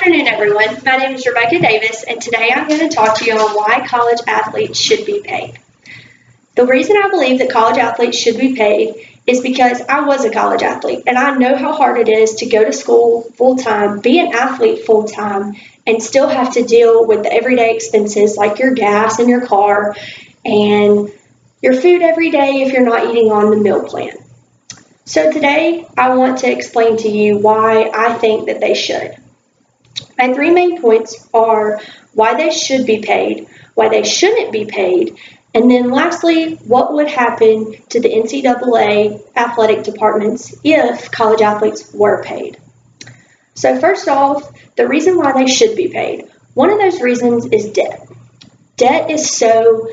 afternoon, everyone. My name is Rebecca Davis, and today I'm going to talk to you on why college athletes should be paid. The reason I believe that college athletes should be paid is because I was a college athlete, and I know how hard it is to go to school full-time, be an athlete full-time, and still have to deal with the everyday expenses like your gas in your car and your food every day if you're not eating on the meal plan. So today, I want to explain to you why I think that they should. My three main points are why they should be paid, why they shouldn't be paid, and then lastly, what would happen to the NCAA athletic departments if college athletes were paid. So first off, the reason why they should be paid. One of those reasons is debt. Debt is so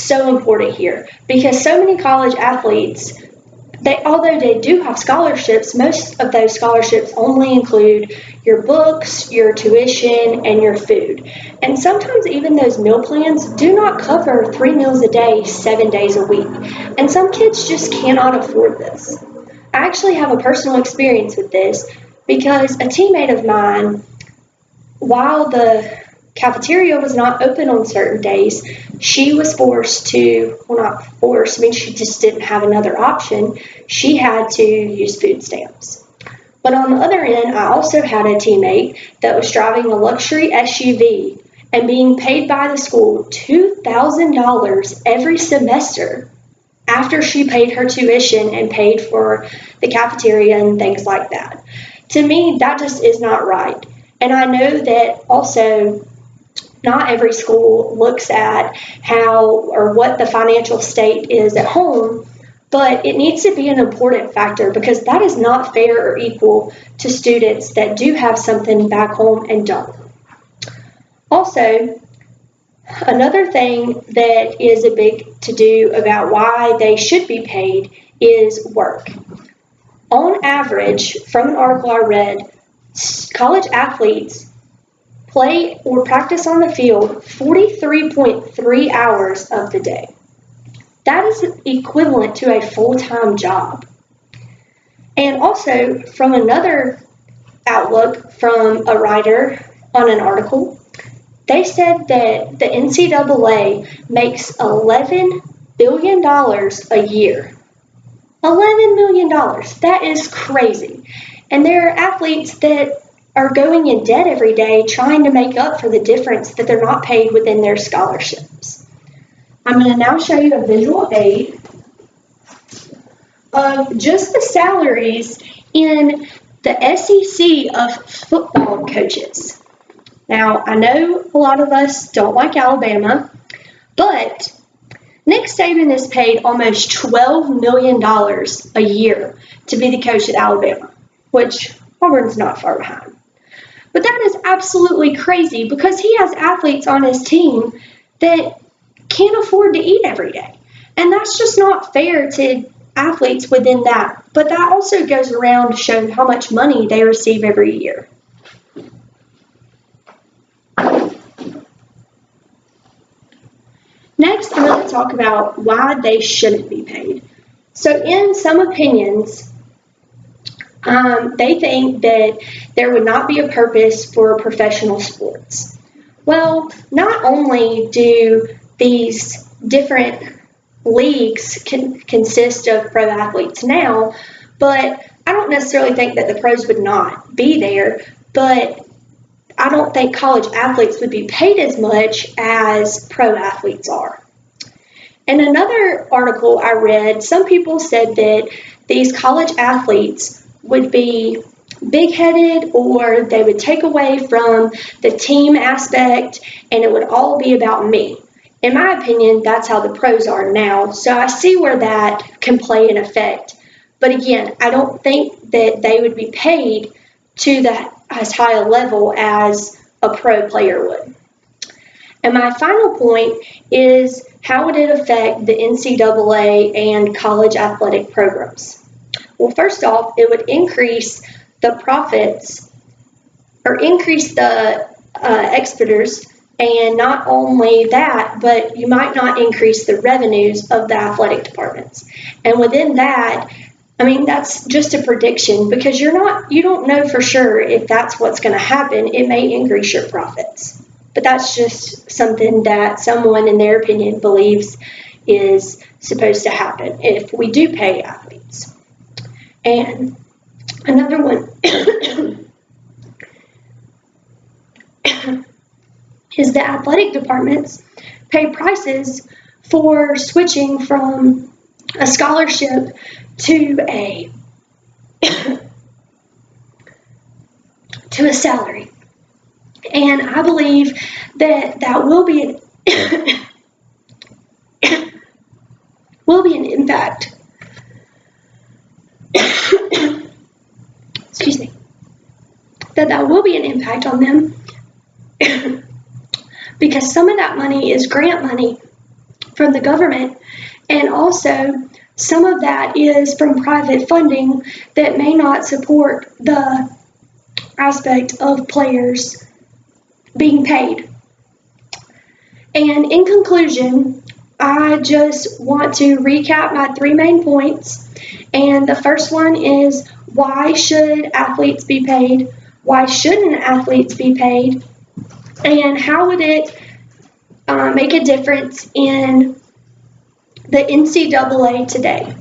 important here because so many college athletes, although they do have scholarships, most of those scholarships only include your books, your tuition, and your food. And sometimes even those meal plans do not cover 3 meals a day, 7 days a week. And some kids just cannot afford this. I actually have a personal experience with this because a teammate of mine, while the cafeteria was not open on certain days, she was forced to, well, not forced, I mean, she just didn't have another option. She had to use food stamps. But on the other end, I also had a teammate that was driving a luxury SUV and being paid by the school $2,000 every semester after she paid her tuition and paid for the cafeteria and things like that. To me, that just is not right. And I know that also not every school looks at how or what the financial state is at home, but it needs to be an important factor because that is not fair or equal to students that do have something back home and don't. Also, another thing that is a big to-do about why they should be paid is work. On average, from an article I read, college athletes play or practice on the field 43.3 hours of the day. That is equivalent to a full-time job. And also, from another outlook from a writer on an article, they said that the NCAA makes $11 billion a year. $11 million. That is crazy. And there are athletes that are going in debt every day trying to make up for the difference that they're not paid within their scholarships. I'm going to now show you a visual aid of just the salaries in the SEC of football coaches. Now, I know a lot of us don't like Alabama, but Nick Saban is paid almost $12 million a year to be the coach at Alabama, which Auburn's not far behind. But that is absolutely crazy because he has athletes on his team that can't afford to eat every day. And that's just not fair to athletes within that. But that also goes around to show how much money they receive every year. Next, I'm going to talk about why they shouldn't be paid. So in some opinions, they think that there would not be a purpose for professional sports. Well, not only do these different leagues consist of pro athletes now, but I don't necessarily think that the pros would not be there, but I don't think college athletes would be paid as much as pro athletes are. In another article I read, some people said that these college athletes would be big-headed or they would take away from the team aspect and it would all be about me. In my opinion, that's how the pros are now, so I see where that can play an effect. But again, I don't think that they would be paid to as high a level as a pro player would. And my final point is how would it affect the NCAA and college athletic programs? Well, first off, it would increase the profits or increase the exporters. And not only that, but you might not increase the revenues of the athletic departments. And within that, I mean, that's just a prediction because you don't know for sure if that's what's going to happen. It may increase your profits. But that's just something that someone in their opinion believes is supposed to happen if we do pay athletes. And another one is the athletic departments pay prices for switching from a scholarship to a salary. And I believe that will be an impact. Excuse me. That will be an impact on them because some of that money is grant money from the government, and also some of that is from private funding that may not support the aspect of players being paid. And in conclusion, I just want to recap my 3 main points. And the first one is, why should athletes be paid? Why shouldn't athletes be paid? And how would it make a difference in the NCAA today?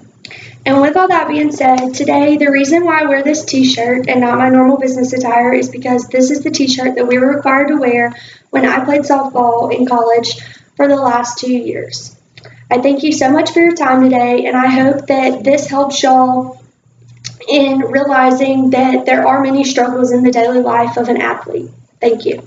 And with all that being said, today the reason why I wear this t-shirt and not my normal business attire is because this is the t-shirt that we were required to wear when I played softball in college for the last 2 years. I thank you so much for your time today, and I hope that this helps y'all in realizing that there are many struggles in the daily life of an athlete. Thank you.